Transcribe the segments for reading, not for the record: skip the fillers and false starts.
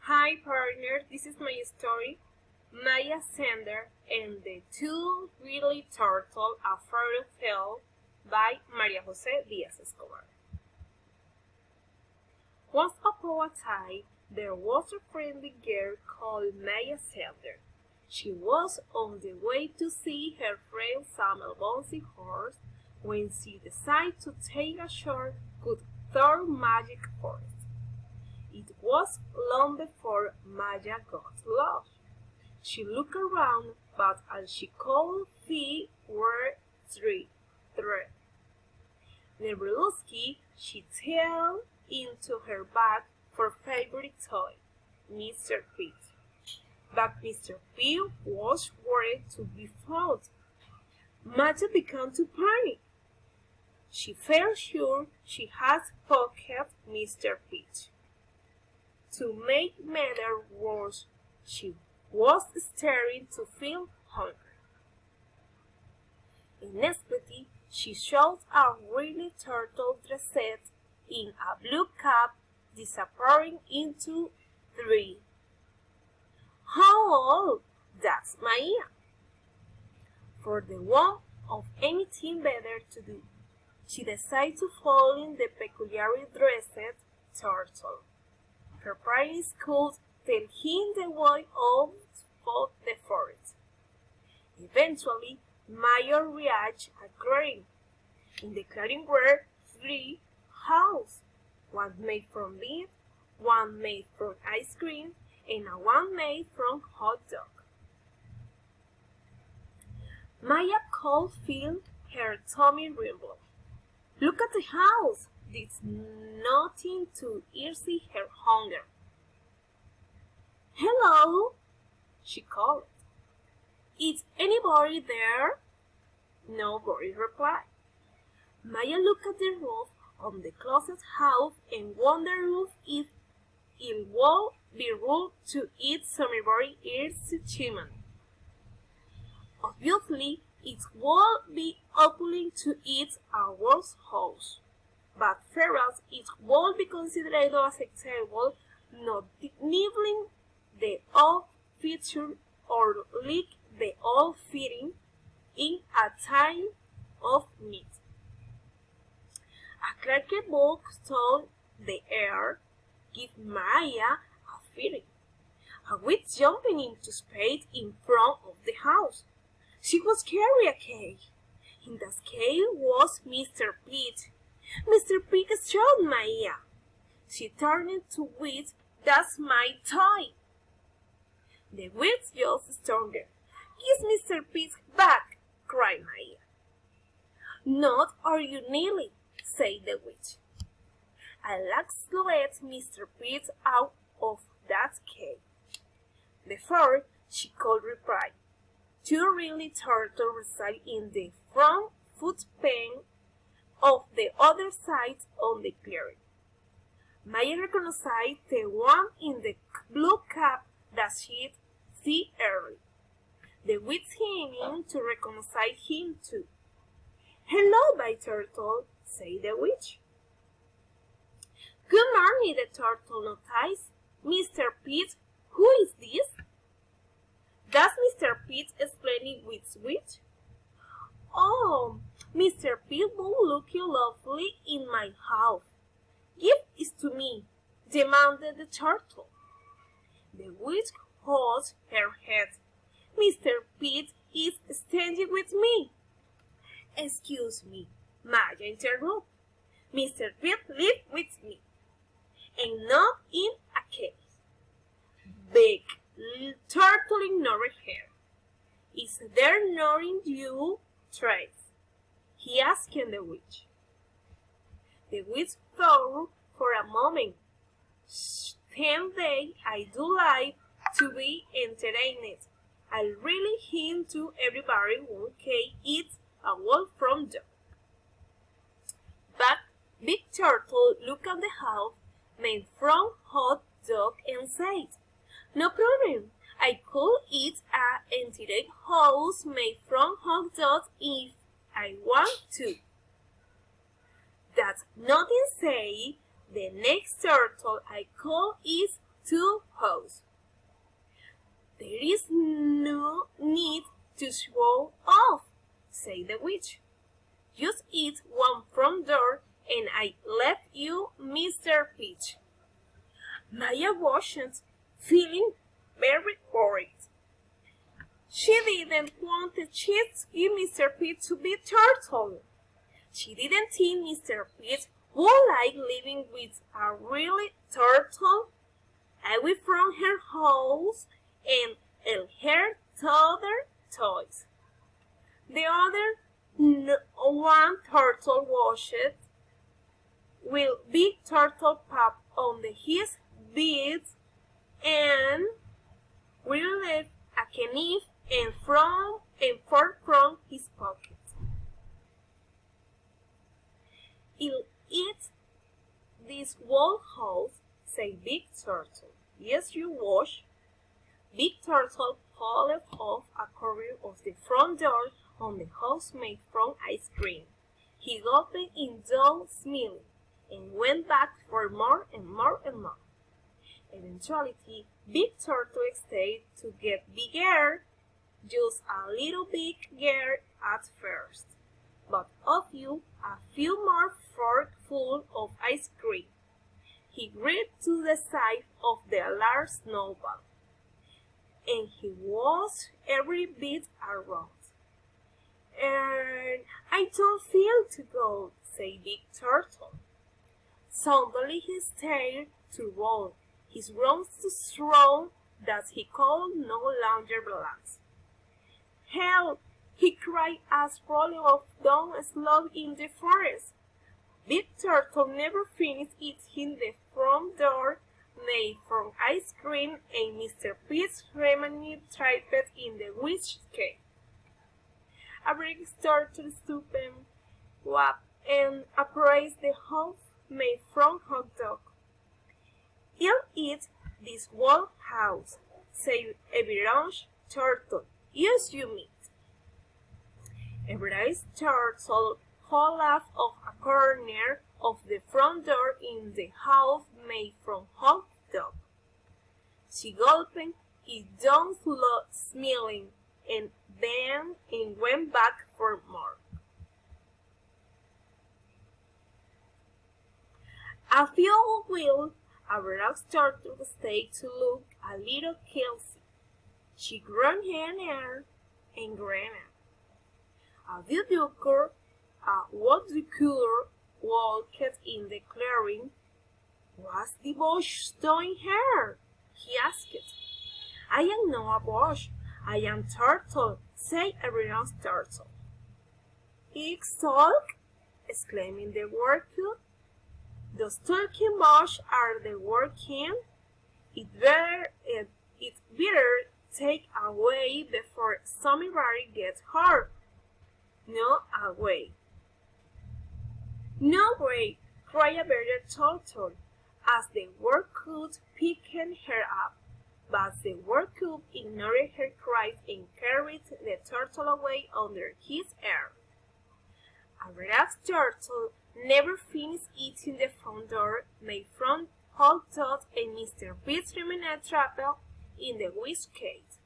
Hi partner, this is my story, Maia Sanders and the Two Witty Turtle, a fairy tale by Maria Jose Diaz Escobar. Once upon a time, there was a friendly girl called Maia Sanders. She was on the way to see her friend Samuel Bouncy Horse when she decided to take a shortcut through Magic Forest. It was long before Maya got lost. She looked around, but all she could see were three threads. Nevertheless, she tailed into her bag for favorite toy, Mr. Pete. But Mr. Pete was worried to be found. Maya began to panic. She felt sure she had pocketed Mr. Pete. To make matters worse, she was starting to feel hungry. Immediately, she saw a wily turtle dressed in a blue cap disappearing into three. How old? That's Maia. For the want of anything better to do, she decided to follow the peculiarly dressed turtle. Her parents could tell him the way out of the forest. Eventually, Maya reached a clearing. In the clearing were three houses, one made from meat, one made from ice cream, and one made from hot dog. Maya could feel her tummy rumble. Look at the house! There's nothing to ease her hunger. Hello, she called. Is anybody there? Nobody replied. Maya looked at the roof on the closest house and wondered if it would be rude to eat somebody else's chimney. Obviously, it would be open to eat a worse house. But perhaps it would be considered acceptable not nibbling the old feature or lick the old fitting in a time of need. A cracked book through the air gave Maya a feeling. A witch jumping into space in front of the house. She was carrying a cake. In that cake was Mr. Pete. Mr. Pig showed Maya. She turned to witch. That's my toy. The witch yelled stronger. Give Mr. Pig back, cried Maya. Not or you nearly, said the witch. I like to let Mr. Pig out of that cave. Before she could reply, two really turtles reside in the front footpen of the other side on the clearing. Maya recognized the one in the blue cap that she'd seen earlier. The witch came in to recognize him too. Hello, my turtle, said the witch. Good morning, the turtle noticed. Mr. Pete, who is this? That's Mr. Pete explaining which. Oh, Mr. Pete will look lovely in my house. Give it to me, demanded the turtle. The witch holds her head. Mr. Pete is standing with me. Excuse me, Maya interrupted. Mr. Pete lives with me, and not in a cave. Big turtle ignored her. Is there nothing you try? He asked the witch. The witch thought for a moment. Someday I do like to be entertained. I really hint to everybody one can eat a wolf from dog. But Big Turtle looked at the house made from hot dog and said, No problem. I could eat an entire house made from hot dogs if I want to. That's nothing, say the next turtle I could eat to house. There is no need to show off, said the witch. Just eat one front door, and I left you Mr. Peach. Maya wasn't, feeling very worried. She didn't want the cheesy Mr. Peach to be turtle. She didn't think Mr. Peach would like living with a really turtle away from her house and her other toys. The other one turtle washed with big turtle pop on his beads and removed a knife and fork from his pocket. "I'll eat this whole house," said Big Turtle. "Yes, you wash." Big Turtle pulled off a corner of the front door on the house made from ice cream. He opened in dull smiling and went back for more and more and more. Eventually, Big Turtle stayed to get bigger, just a little bigger at first, but a few more forkfuls of ice cream. He reached to the side of the large snowball, and he was every bit around. "And I don't feel to go," said Big Turtle. Suddenly he started to roll. His arms so strong that he could no longer balance. "Help!" he cried as rolling off down a slope in the forest. Big Turtle never finished eating the front door made from ice cream, and Mr. Peach remained trapped in the witch cave. A big turtle stooped up and appraised the house made from hot dog. "I'll eat this whole house," said a brownish turtle. "Yes, you meat." A brave turtle crawled out of a corner of the front door in the house made from hot dog. She gulped it down smiling, and then went back for more. A few while, a brave turtle stayed to look a little Kelsey. She groaned her and grinned. A woodpecker, walked in the clearing. "What's the bush doing here?" he asked. "I am not a bush, I am turtle," said a brown turtle. "It's talk!" exclaimed the woodpecker. "Those talking bush are the working. It better take away before somebody gets hurt." "No away." "No way!" cried a better turtle as the woodpecker picked her up. But the woodpecker ignored her cries and carried the turtle away under his ear. A brave turtle never finished eating the front door made from hot dog, and Mr. Peach remained trapped in the witch cave.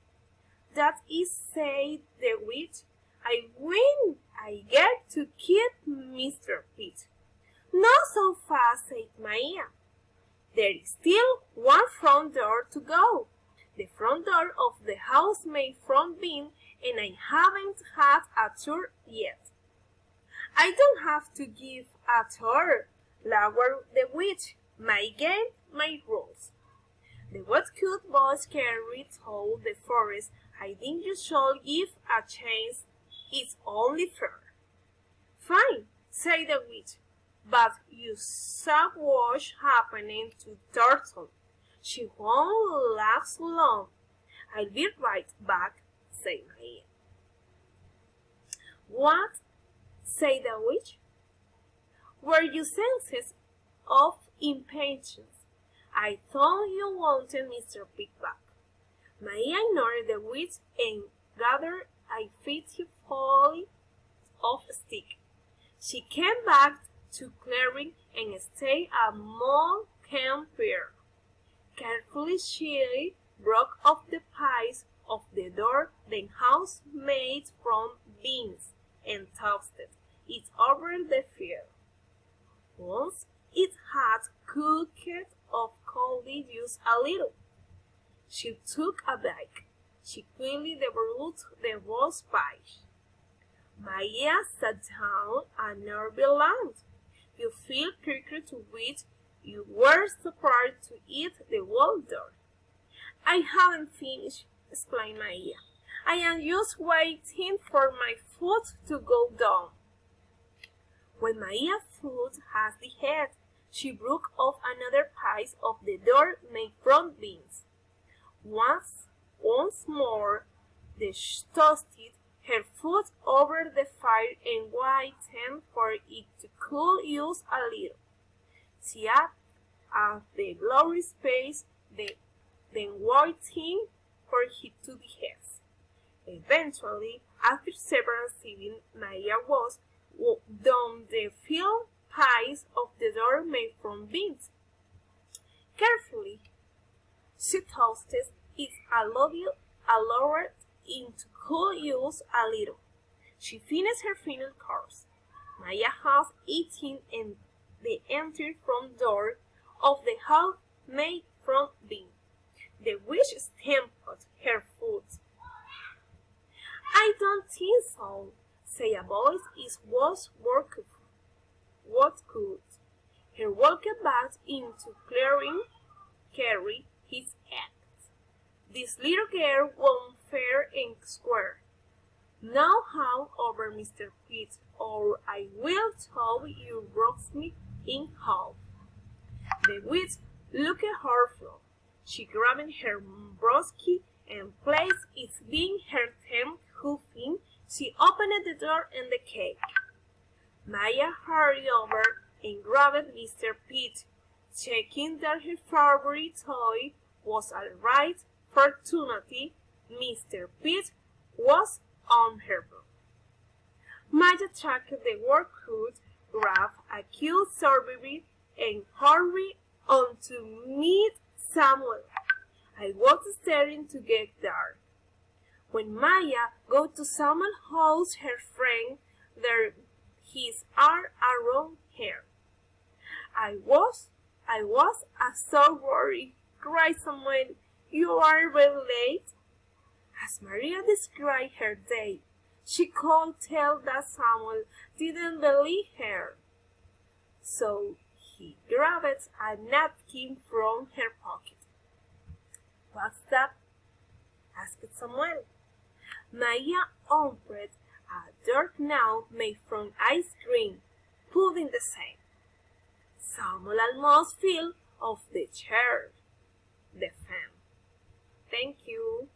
"That is," said the witch, "I win! I get to keep Mr. Peach." "Not so fast," said Maia. "There is still one front door to go. The front door of the house made from beans, and I haven't had a tour yet." "I don't have to give a tour," laughed the witch. "My game, my rules." The woodcutter voice carried through the forest. "I think you should give a chance. It's only fair." "Fine," said the witch, "but you saw what's happening to Turtle. She won't last long." "I'll be right back," said Maia. "What?" said the witch. "Were you senses of impatience? I thought you wanted Mr. Pig back." Maia ignored the witch and gathered a fistful of sticks. She came back to clearing and stayed a small campfire. foolishly broke off the pies of the door the house made from beans and toasted it over the fire. Once it had cooked of coldly just a little. She took a bite. She quickly devoured the roast pie. Maia sat down and nearly laughed. You feel quicker to wit you were prepared to eat the whole door. I haven't finished, exclaimed Maia. I am just waiting for my food to go down. When Maia's food had the head, she broke off another piece of the door made from beans. Once more, she toasted her food over the fire and waited for it to cool just a little. She added the glorious paste, then waiting for it to deheat. Eventually, after several sittings, Maia was done the filled pies of the door made from beans. Carefully, she toasted it allowed it to cool just a little. She finished her final course. Maia had eaten and the entire front door of the house made from beans, the which stamped her foot. I don't think so, said a voice. It was what could. He walked back into clearing, carry his act. This little girl won fair and square. Now hand over Mr. Pitt, or I will tell you roast me in half. The witch looked horrified. She grabbed her broski and placed it beneath her tent hoofing. She opened the door and the cake. Maia hurried over and grabbed Mr. Pitt, checking that her favorite toy was all right. Fortunately, Mr. Pitt was on her book. Maia tracked the workhood, grabbed a cute strawberry, and hurried on to meet Samuel. I was starting to get dark. When Maia got to Samuel's house, her friend there his arm around her. I was so worried, cried Samuel. You are very late. As Maria described her day, she could tell that Samuel didn't believe her. So he grabbed a napkin from her pocket. What's that? asked Samuel. Maia opened a dark note made from ice cream, pudding the same. Samuel almost fell off the chair. The fan. Thank you.